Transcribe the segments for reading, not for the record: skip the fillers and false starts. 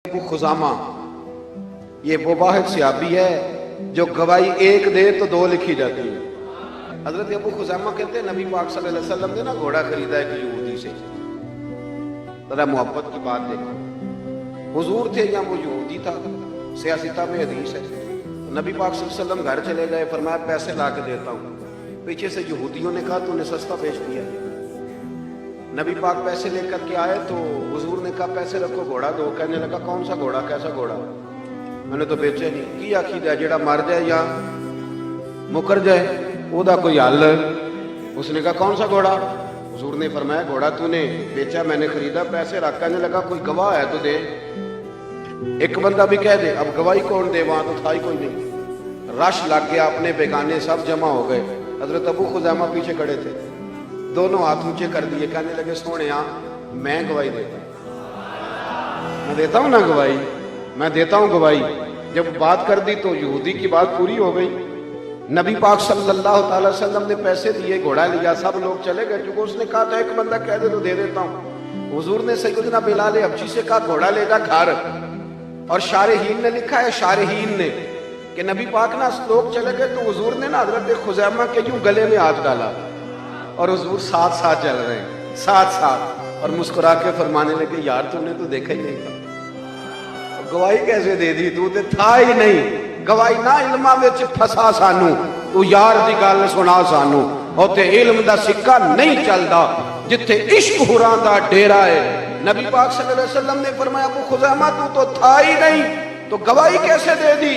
अबू खुजामा ये वो वाहिद सहाबी है जो गवाही एक दे तो दो लिखी जाती है। हजरत अबू खुजामा कहते हैं नबी पाक सल्लल्लाहु अलैहि वसल्लम ने ना घोड़ा खरीदा एक यहूदी से। जरा मोहब्बत की बात देखो, हुजूर थे या वो यहूदी था, सियासता में हदीस है। नबी पाक सल्लल्लाहु अलैहि वसल्लम घर चले गए, फरमाया पैसे ला के देता हूँ। पीछे से यहूदियों ने कहा तूने सस्ता बेच दिया। नबी पाक पैसे लेकर के आए तो हुजूर ने कहा पैसे रखो घोड़ा दो। कहने लगा कौन सा घोड़ा, कैसा घोड़ा, मैंने तो बेचे नहीं। की आखिदा जेड़ा मर जाए या मुकर जाए ओदा कोई हल। उसने कहा कौन सा घोड़ा, हुजूर ने फरमाया घोड़ा तूने बेचा मैंने खरीदा, पैसे रख। कहने लगा कोई गवाह है तो दे। एक बंदा भी कह दे, अब गवाही कौन दे, वहां तो था ही कोई नहीं। रश लग गया, अपने बेगाने सब जमा हो गए। हजरत अबू खुजामा पीछे खड़े थे, दोनों हाथ ऊंचे कर दिए। कहने लगे सोने मैं गवाही देता हूं, मैं देता हूं ना गवाही, मैं देता हूं गवाही। जब बात कर दी तो यहूदी की बात पूरी हो गई। नबी पाक सल्लल्लाहु अलैहि वसल्लम ने पैसे दिए, घोड़ा लिया, सब लोग चले गए। क्योंकि उसने कहा था एक बंदा कह दे तो दे देता हूं। हुजूर ने सैयदना बिलाल हबशी से कहा घोड़ा ले जा घर। और शारहीन ने लिखा है, शारहीन ने कि नबी पाक ना लोग चले गए तो हुजूर ने ना हजरत खुजैमा के यूं गले में हाथ डाला और हुजूर साथ साथ चल रहे हैं, साथ साथ, और मुस्कुरा के फरमाने लगे यार तूने तो देखा ही नहीं था, गवाही कैसे दे दी, तू तो था ही नहीं। गवाही ना इल्मा विच फसा सानू, तू यार दी गल सुना सानू। उत्थे इल्म दा सिक्का नहीं चलदा, जिथे इश्क हुरां दा डेरा है। नबी पाक सल्लल्लाहु अलैहि वसल्लम ने फरमाया अबू खुजैमा तू तो था ही नहीं, तो गवाही कैसे दे दी।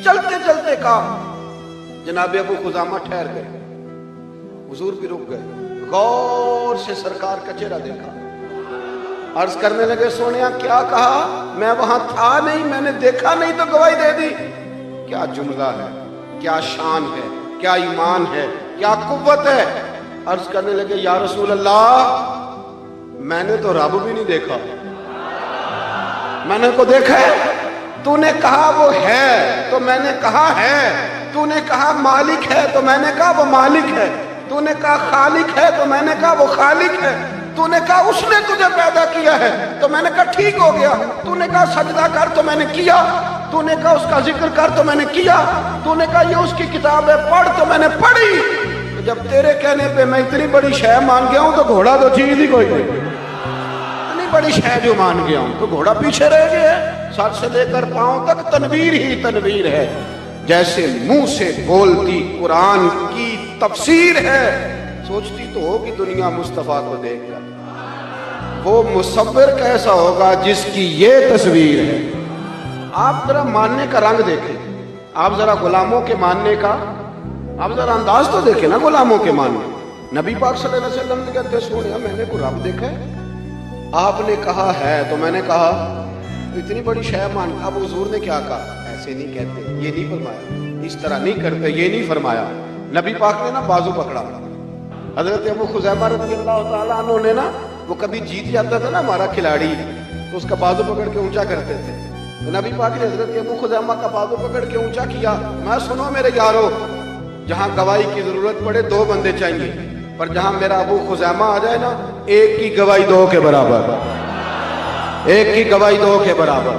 चलते चलते कहा जनाब अबू खुजैमा ठहर गए, हुजूर भी रुक गए, गौर से सरकार का चेहरा देखा, अर्ज करने लगे सोनिया क्या कहा, मैं वहां था नहीं, मैंने देखा नहीं तो गवाही दे दी। क्या जुमला है, क्या शान है, क्या ईमान है, क्या कुव्वत है। अर्ज करने लगे या रसूल अल्लाह मैंने तो रब भी नहीं देखा, मैंने को देखा है, तूने कहा वो है तो मैंने कहा है, तूने कहा मालिक है तो मैंने कहा वो मालिक है, तूने कहा खालिक है तो मैंने कहा वो खालिक है, तूने कहा उसने तुझे पैदा किया है तो मैंने कहा ठीक हो गया, तूने कहा सजदा कर तो मैंने किया, तूने कहा उसका जिक्र कर तो मैंने किया, तूने कहा ये उसकी किताब है पढ़ तो मैंने पढ़ी। तो जब तेरे कहने पे मैं इतनी बड़ी शय मान गया हूं तो घोड़ा तो चीज ही कोई नहीं, इतनी बड़ी शय जो मान गया हूं तो घोड़ा पीछे रह गया। सर से लेकर पांव तक तनवीर ही तनवीर है, जैसे मुंह से बोलती कुरान की तफसीर है। सोचती तो होगी दुनिया मुस्तफा को देखकर, वो मुसव्विर कैसा होगा जिसकी ये तस्वीर है। आप जरा मानने का रंग देखें, आप जरा गुलामों के मानने का आप जरा अंदाज तो देखें ना, गुलामों के मानने। नबी पाक सल्लल्लाहु अलैहि वसल्लम ने कहते सुनिया मैंने को रब देखा है, आपने कहा है तो मैंने कहा इतनी बड़ी शय मान। अब हुजूर ने क्या कहा, ऐसे नहीं कहते, ये नहीं फरमाया, इस तरह नहीं करते, ये नहीं फरमाया। नबी पाक ने ना बाजू पकड़ा। हजरत अबू खुजैमा रज़ियल्लाहु ताला अन्हु ने ना, वो कभी जीत जाता था ना हमारा खिलाड़ी तो उसका बाजू पकड़ के ऊंचा करते थे। तो नबी पाक ने हजरत अबू खुजैमा का बाजू पकड़ के ऊंचा किया। मैं सुनो मेरे यारो, जहां गवाही की जरूरत पड़े दो बंदे चाहिए, पर जहां मेरा अबू खुजैमा आ जाए ना, एक की गवाही दो के बराबर, एक की गवाही दो के बराबर।